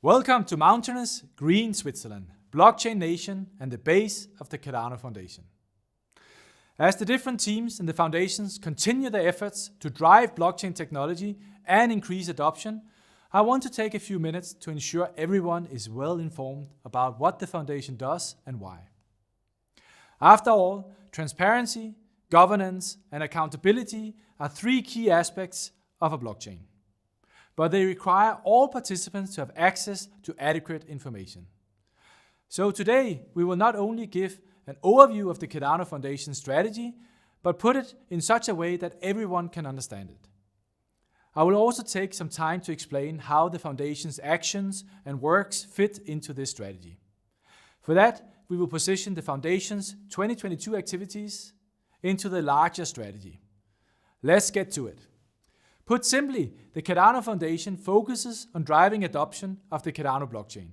Welcome to mountainous, green Switzerland, blockchain nation and the base of the Cardano Foundation. As the different teams and the foundations continue their efforts to drive blockchain technology and increase adoption, I want to take a few minutes to ensure everyone is well informed about what the foundation does and why. After all, transparency, governance, and accountability are three key aspects of a blockchain. But they require all participants to have access to adequate information. So today, we will not only give an overview of the Cardano Foundation strategy, but put it in such a way that everyone can understand it. I will also take some time to explain how the Foundation's actions and works fit into this strategy. For that, we will position the Foundation's 2022 activities into the larger strategy. Let's get to it. Put simply, the Cardano Foundation focuses on driving adoption of the Cardano blockchain.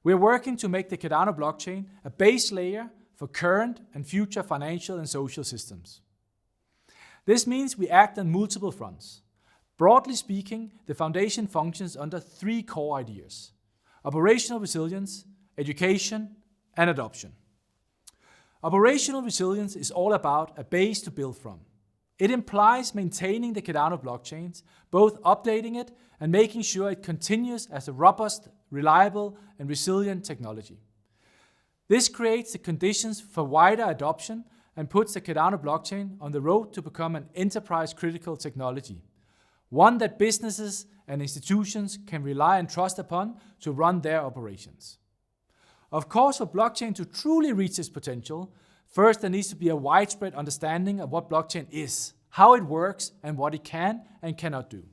We are working to make the Cardano blockchain a base layer for current and future financial and social systems. This means we act on multiple fronts. Broadly speaking, the Foundation functions under three core ideas: operational resilience, education, and adoption. Operational resilience is all about a base to build from. It implies maintaining the Cardano blockchains, both updating it and making sure it continues as a robust, reliable, and resilient technology. This creates the conditions for wider adoption and puts the Cardano blockchain on the road to become an enterprise-critical technology, one that businesses and institutions can rely and trust upon to run their operations. Of course, for blockchain to truly reach its potential, first, there needs to be a widespread understanding of what blockchain is, how it works, and what it can and cannot do.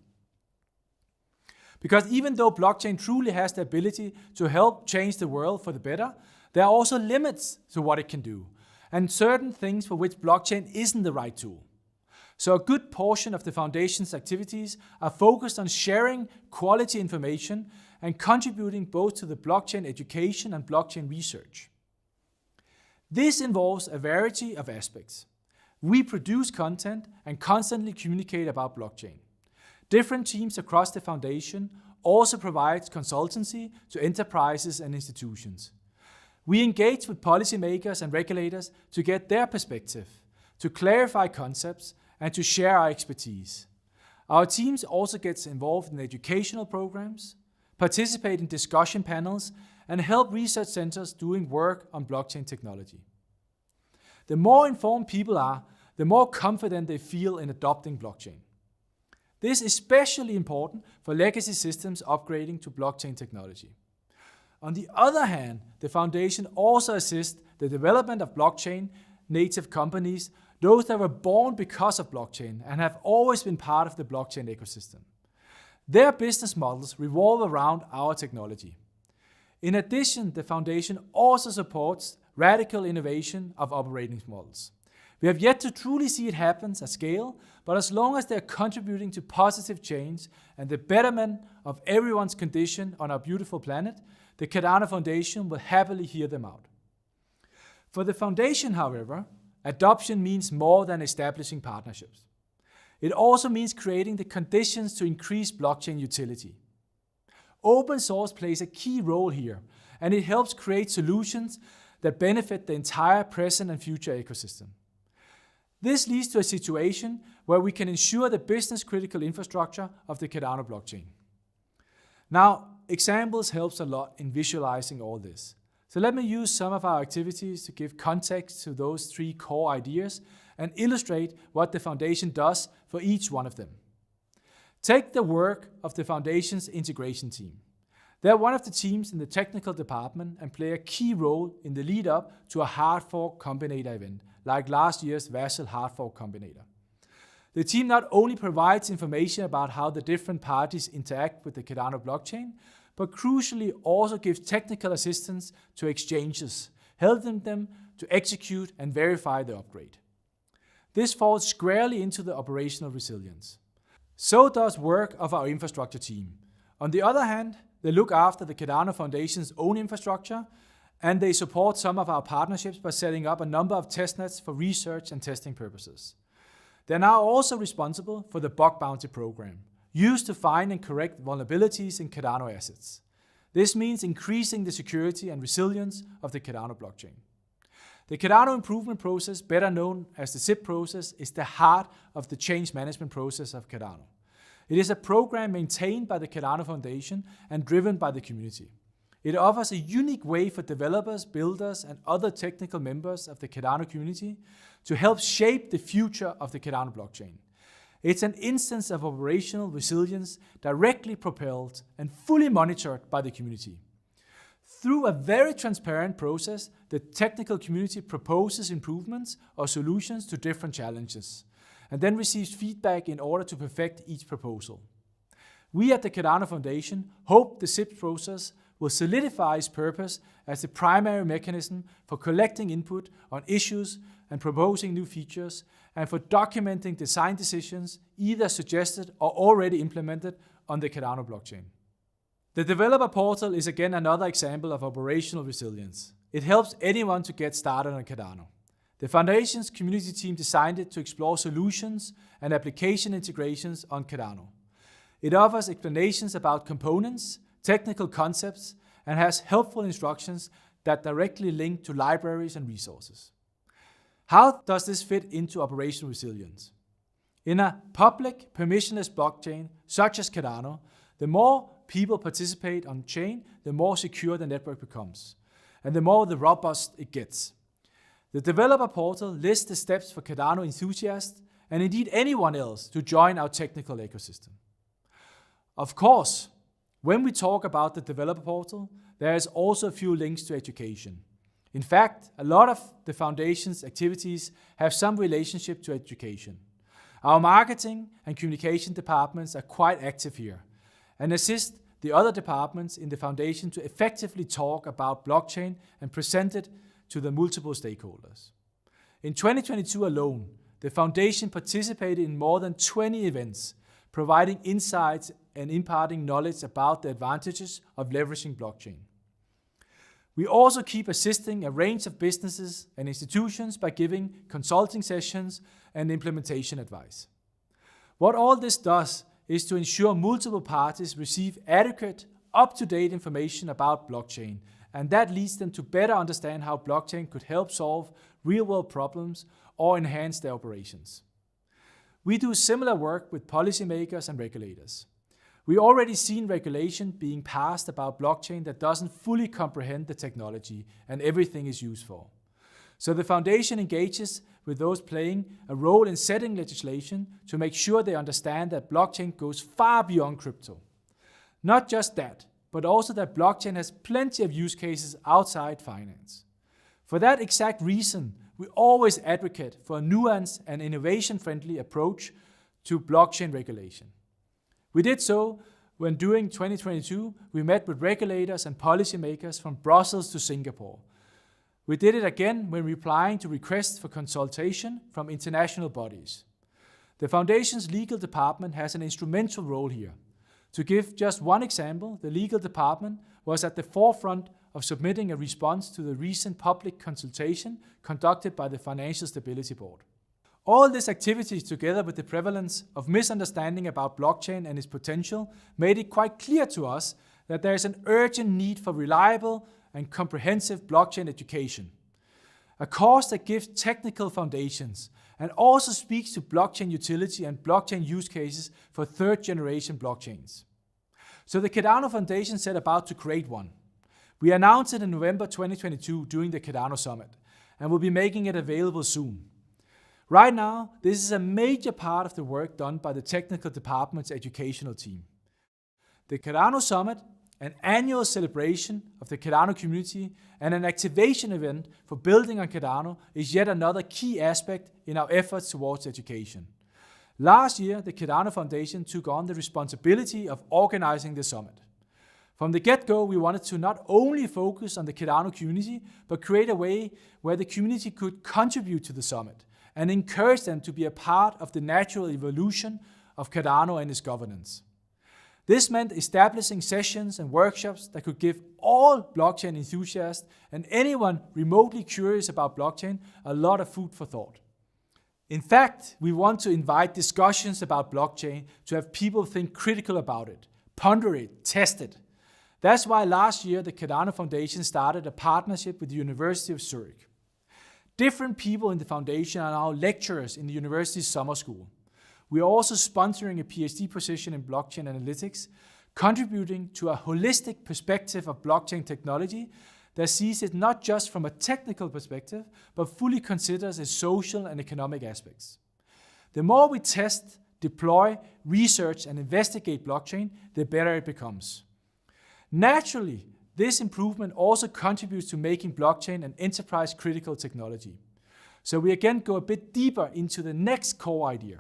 Because even though blockchain truly has the ability to help change the world for the better, there are also limits to what it can do, and certain things for which blockchain isn't the right tool. So a good portion of the Foundation's activities are focused on sharing quality information and contributing both to the blockchain education and blockchain research. This involves a variety of aspects. We produce content and constantly communicate about blockchain. Different teams across the Foundation also provide consultancy to enterprises and institutions. We engage with policymakers and regulators to get their perspective, to clarify concepts, and to share our expertise. Our teams also get involved in educational programs, participate in discussion panels, and help research centers doing work on blockchain technology. The more informed people are, the more confident they feel in adopting blockchain. This is especially important for legacy systems upgrading to blockchain technology. On the other hand, the Foundation also assists the development of blockchain native companies, those that were born because of blockchain and have always been part of the blockchain ecosystem. Their business models revolve around our technology. In addition, the Foundation also supports radical innovation of operating models. We have yet to truly see it happen at scale, but as long as they're contributing to positive change and the betterment of everyone's condition on our beautiful planet, the Cardano Foundation will happily hear them out. For the Foundation, however, adoption means more than establishing partnerships. It also means creating the conditions to increase blockchain utility. Open source plays a key role here, and it helps create solutions that benefit the entire present and future ecosystem. This leads to a situation where we can ensure the business-critical infrastructure of the Cardano blockchain. Now, examples helps a lot in visualizing all this. So let me use some of our activities to give context to those three core ideas and illustrate what the Foundation does for each one of them. Take the work of the Foundation's integration team. They're one of the teams in the technical department and play a key role in the lead up to a hard fork combinator event, like last year's Vassal hard fork combinator. The team not only provides information about how the different parties interact with the Cardano blockchain, but crucially also gives technical assistance to exchanges, helping them to execute and verify the upgrade. This falls squarely into the operational resilience. So does work of our infrastructure team. On the other hand, they look after the Cardano Foundation's own infrastructure, and they support some of our partnerships by setting up a number of testnets for research and testing purposes. They're now also responsible for the bug bounty program, used to find and correct vulnerabilities in Cardano assets. This means increasing the security and resilience of the Cardano blockchain. The Cardano improvement process, better known as the ZIP process, is the heart of the change management process of Cardano. It is a program maintained by the Cardano Foundation and driven by the community. It offers a unique way for developers, builders, and other technical members of the Cardano community to help shape the future of the Cardano blockchain. It's an instance of operational resilience directly propelled and fully monitored by the community. Through a very transparent process, the technical community proposes improvements or solutions to different challenges, and then receives feedback in order to perfect each proposal. We at the Cardano Foundation hope the ZIP process will solidify its purpose as the primary mechanism for collecting input on issues and proposing new features, and for documenting design decisions either suggested or already implemented on the Cardano blockchain. The developer portal is again another example of operational resilience. It helps anyone to get started on Cardano. The Foundation's community team designed it to explore solutions and application integrations on Cardano. It offers explanations about components, technical concepts, and has helpful instructions that directly link to libraries and resources. How does this fit into operational resilience? In a public, permissionless blockchain such as Cardano, the more people participate on chain, the more secure the network becomes, and the more robust it gets. The developer portal lists the steps for Cardano enthusiasts and indeed anyone else to join our technical ecosystem. Of course, when we talk about the developer portal, there is also a few links to education. In fact, a lot of the Foundation's activities have some relationship to education. Our marketing and communication departments are quite active here and assist the other departments in the Foundation to effectively talk about blockchain and present it to the multiple stakeholders. In 2022 alone, the Foundation participated in more than 20 events, providing insights and imparting knowledge about the advantages of leveraging blockchain. We also keep assisting a range of businesses and institutions by giving consulting sessions and implementation advice. What all this does is to ensure multiple parties receive adequate, up-to-date information about blockchain, and that leads them to better understand how blockchain could help solve real-world problems or enhance their operations. We do similar work with policymakers and regulators. We already seen regulation being passed about blockchain that doesn't fully comprehend the technology and everything is used for. So the Foundation engages with those playing a role in setting legislation to make sure they understand that blockchain goes far beyond crypto. Not just that, but also that blockchain has plenty of use cases outside finance. For that exact reason, we always advocate for a nuanced and innovation-friendly approach to blockchain regulation. We did so when during 2022, we met with regulators and policymakers from Brussels to Singapore. We did it again when replying to requests for consultation from international bodies. The Foundation's legal department has an instrumental role here. To give just one example, the legal department was at the forefront of submitting a response to the recent public consultation conducted by the Financial Stability Board. All these activities, together with the prevalence of misunderstanding about blockchain and its potential, made it quite clear to us that there is an urgent need for reliable and comprehensive blockchain education. A course that gives technical foundations and also speaks to blockchain utility and blockchain use cases for third-generation blockchains. So the Cardano Foundation set about to create one. We announced it in November 2022 during the Cardano Summit and will be making it available soon. Right now, this is a major part of the work done by the technical department's educational team. The Cardano Summit, an annual celebration of the Cardano community and an activation event for building on Cardano, is yet another key aspect in our efforts towards education. Last year, the Cardano Foundation took on the responsibility of organizing the summit. From the get-go, we wanted to not only focus on the Cardano community, but create a way where the community could contribute to the summit and encourage them to be a part of the natural evolution of Cardano and its governance. This meant establishing sessions and workshops that could give all blockchain enthusiasts and anyone remotely curious about blockchain a lot of food for thought. In fact, we want to invite discussions about blockchain to have people think critical about it, ponder it, test it. That's why last year the Cardano Foundation started a partnership with the University of Zurich. Different people in the foundation are now lecturers in the university's summer school. We are also sponsoring a PhD position in blockchain analytics, contributing to a holistic perspective of blockchain technology that sees it not just from a technical perspective, but fully considers its social and economic aspects. The more we test, deploy, research, and investigate blockchain, the better it becomes. Naturally, this improvement also contributes to making blockchain an enterprise-critical technology. So we again go a bit deeper into the next core idea.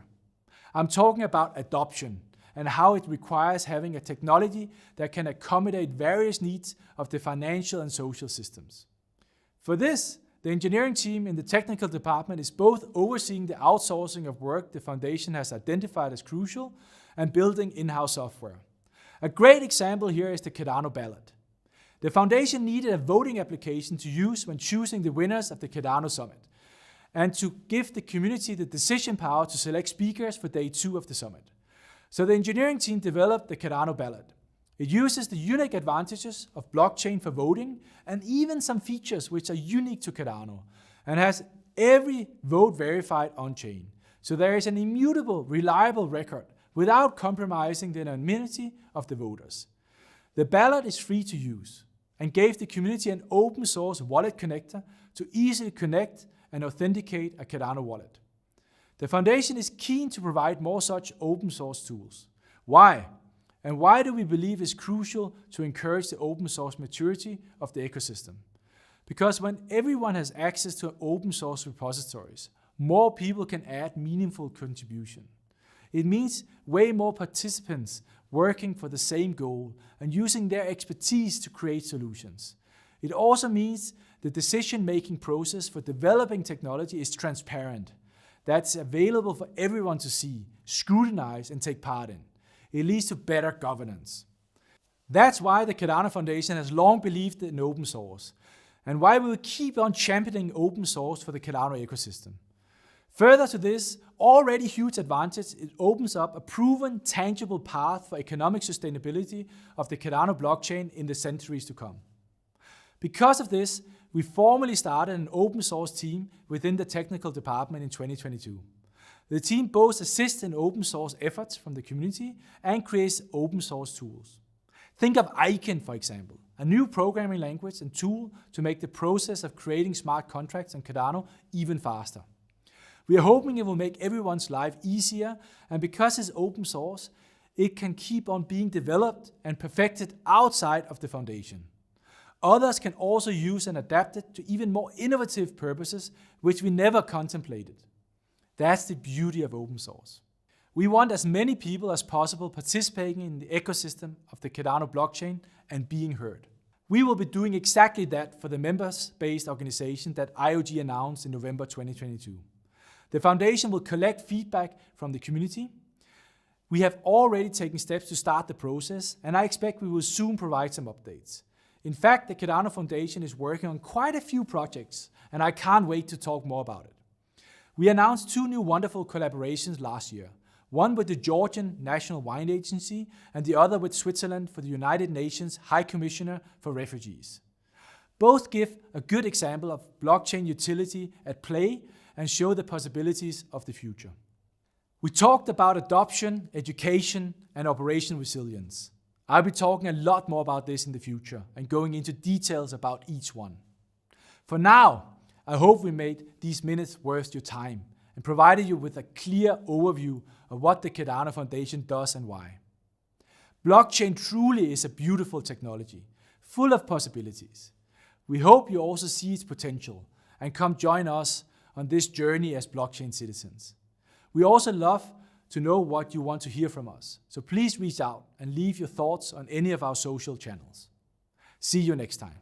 I'm talking about adoption and how it requires having a technology that can accommodate various needs of the financial and social systems. For this, the engineering team in the technical department is both overseeing the outsourcing of work the foundation has identified as crucial and building in-house software. A great example here is the Cardano ballot. The foundation needed a voting application to use when choosing the winners of the Cardano Summit and to give the community the decision power to select speakers for day 2 of the summit. So the engineering team developed the Cardano ballot. It uses the unique advantages of blockchain for voting and even some features which are unique to Cardano and has every vote verified on-chain. So there is an immutable, reliable record without compromising the anonymity of the voters. The ballot is free to use and gave the community an open source wallet connector to easily connect and authenticate a Cardano wallet. The foundation is keen to provide more such open source tools. Why? And why do we believe it's crucial to encourage the open source maturity of the ecosystem? Because when everyone has access to open source repositories, more people can add meaningful contribution. It means way more participants working for the same goal and using their expertise to create solutions. It also means the decision-making process for developing technology is transparent. That's available for everyone to see, scrutinize, and take part in. It leads to better governance. That's why the Cardano Foundation has long believed in open source, and why we will keep on championing open source for the Cardano ecosystem. Further to this already huge advantage, it opens up a proven, tangible path for economic sustainability of the Cardano blockchain in the centuries to come. Because of this, we formally started an open source team within the technical department in 2022. The team both assists in open source efforts from the community and creates open source tools. Think of Icon, for example, a new programming language and tool to make the process of creating smart contracts on Cardano even faster. We are hoping it will make everyone's life easier, and because it's open source, it can keep on being developed and perfected outside of the foundation. Others can also use and adapt it to even more innovative purposes, which we never contemplated. That's the beauty of open source. We want as many people as possible participating in the ecosystem of the Cardano blockchain and being heard. We will be doing exactly that for the members-based organization that IOG announced in November 2022. The foundation will collect feedback from the community. We have already taken steps to start the process, and I expect we will soon provide some updates. In fact, the Cardano Foundation is working on quite a few projects, and I can't wait to talk more about it. We announced 2 new wonderful collaborations last year, one with the Georgian National Wine Agency and the other with Switzerland for the United Nations High Commissioner for Refugees. Both give a good example of blockchain utility at play and show the possibilities of the future. We talked about adoption, education, and operational resilience. I'll be talking a lot more about this in the future and going into details about each one. For now, I hope we made these minutes worth your time and provided you with a clear overview of what the Cardano Foundation does and why. Blockchain truly is a beautiful technology, full of possibilities. We hope you also see its potential and come join us on this journey as blockchain citizens. We also love to know what you want to hear from us, so please reach out and leave your thoughts on any of our social channels. See you next time.